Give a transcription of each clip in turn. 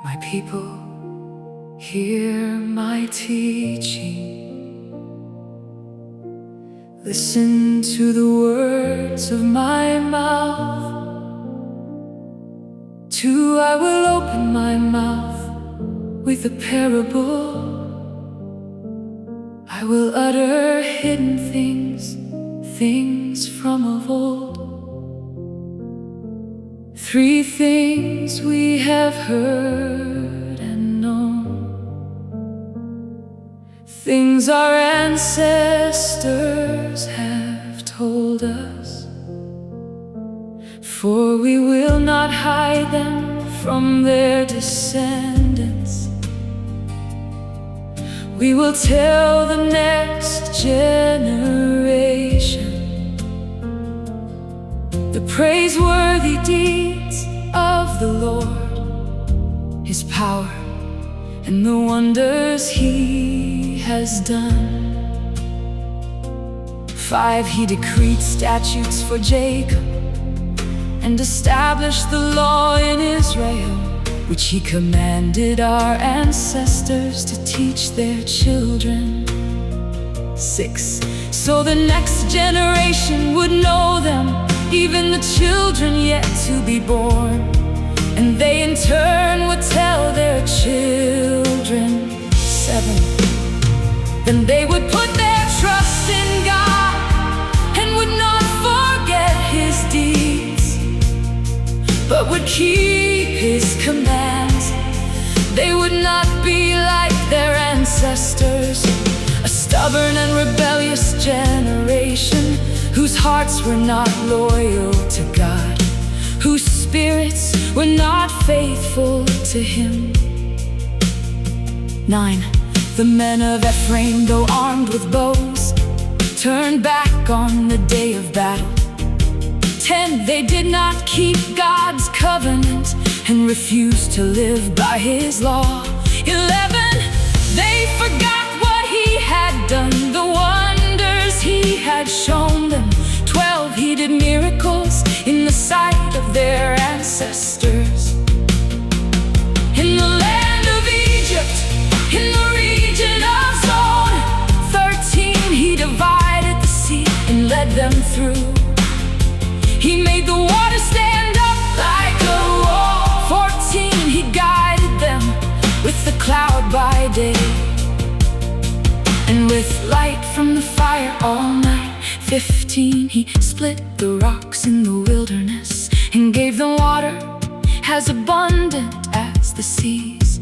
My people, hear my teaching. Listen to the words of my mouth. Too, I will open my mouth with a parable. I will utter hidden things, things from of old. 3 things we have heard and known, things our ancestors have told us, for we will not hide them from their descendants. We will tell the next generation the praiseworthy deeds of the Lord, His power and the wonders He has done. 5, He decreed statutes for Jacob and established the law in Israel, which He commanded our ancestors to teach their children. 6, so the next generation would know them, even the children yet to be born, and they in turn would tell their children. 7, then they would put their trust in God and would not forget His deeds, but would keep His commands. They would not be like their ancestors, a stubborn and rebellious generation, whose hearts were not loyal to God, whose spirits were not faithful to Him. 9, the men of Ephraim, though armed with bows, turned back on the day of battle. 10, they did not keep God's covenant and refused to live by His law. 11, they forgot what He had done, the wonders He had shown them. 12, He did miracles in the sight of their ancestors, in the land of Egypt, in the region of Zone. 13, He divided the sea and led them through. He made the water stand up like a wall. 14, He guided them with the cloud by day and with light from the fire all night. 15, He split the rocks in the wilderness and gave them water as abundant as the seas.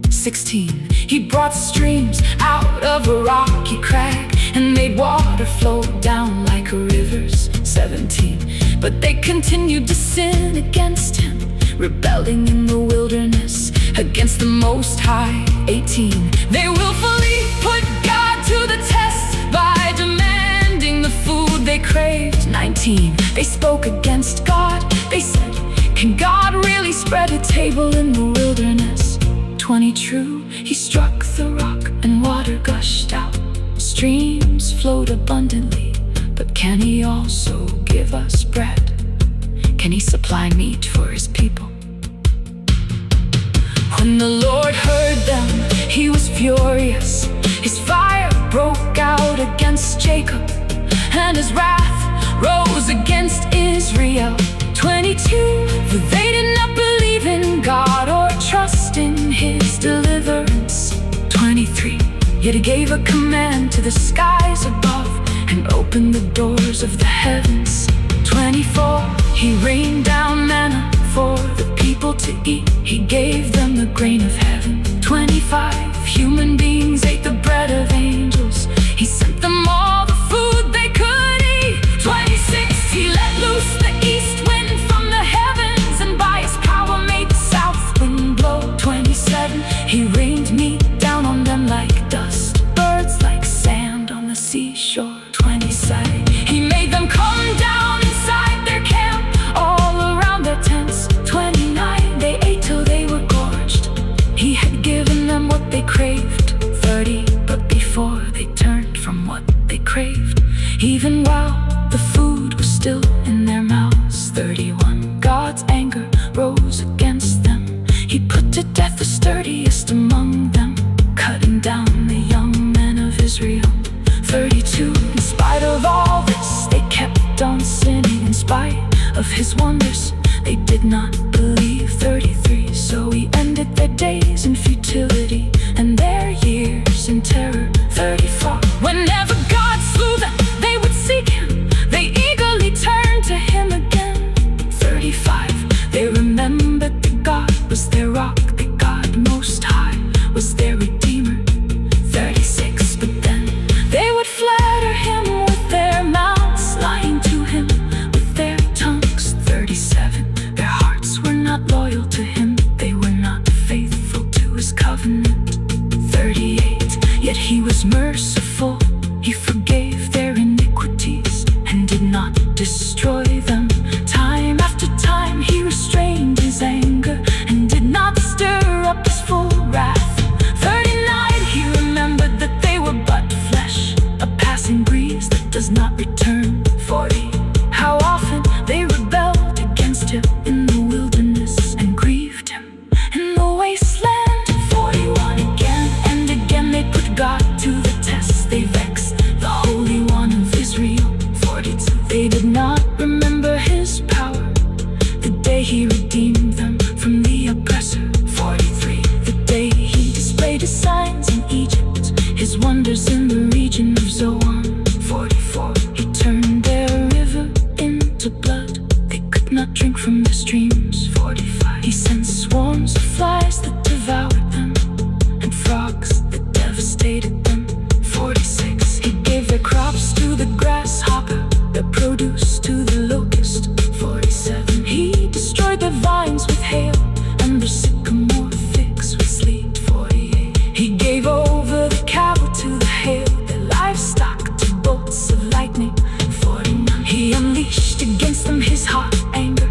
16, He brought streams out of a rocky crag and made water flow down like rivers. 17, but they continued to sin against Him, rebelling in the wilderness against the Most High. 18, they willfully put God to the test by demanding the food they craved. 19, they spoke against God. They said, can God really spread a table in the wilderness? 20, true, He struck the rock and water gushed out. Streams flowed abundantly, but can He also give us bread? Can He supply meat for His people? When the Lord heard them, He was furious. His fire broke out against Jacob, and His wrath rose against Israel. 22, for they did not believe in God or trust in His deliverance. 23, yet He gave a command to the skies above and opened the doors of the heavens. 24, He rained down manna for the people to eat. He gave them the grain of heaven. 25, human beings ate the bread of angels. He sent them all the food they could eat. 26, He let loose the east wind from the heavens, and by His power made the south wind blow. 27, He rained meat down on them like dust, birds like sand on the seashore. 27, He made them come down inside their camp, all around their tents. 29, they ate till they were gorged. He had given them what they craved. 30, but before wonders they did not believe. 33, so he ended their days in futility and their years in terror. 34, whenever God slew them, they would seek him, they eagerly turned to him again. 35, they remembered that God was their rock, that God most high was their redeemer. 36, but then they would flatter him with their mouths, lying to him with their tongues. 37, their hearts were not loyal to him, they were not faithful to his covenant. 38, yet he was merciful, he forgave their iniquities and did not destroy them. Time after time he restrained his anger and did not stir up his full wrath. 39, he remembered that they were but flesh, a passing breeze that does not return. 40, how often they rebelled against him in the wilderness and grieved him in the wasteland. 41, again and again they put God to the test, they vexed the Holy One of Israel. 42, they did not remember his power, the day he redeemed them from the oppressor. 43, the day he displayed his signs in Egypt, his wonders in the region of Zoan. 44, he turned their river into blood, they could not drink from the streams. 45, he sent swarms of flies that devoured them and frogs that devastated them. 46, he gave their crops to the grasshopper, their produce to the locust. 47, he destroyed their vines with hail and their sycamore figs with sleet. 48, he gave over the cattle to the hail, their livestock to bolts of lightning. 49, he unleashed against them his hot anger,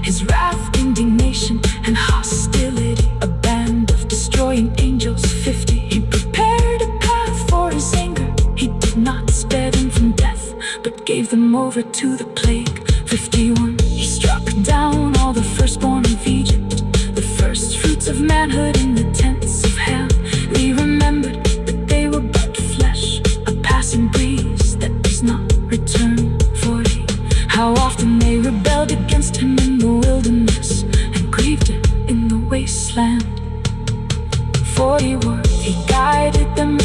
his wrath, indignation, and hostility, a band of destroying angels. 50, he prepared a path for his anger, he did not spare them from death, but gave them over to the plague. 51, he struck down all the firstborn of Egypt, the first fruits of manhood in the tents of Ham. He remembered that they were but flesh, a passing breeze that does not return. 40, how often they rebelled against him in the wilderness and grieved him in the wasteland. 41, he guided them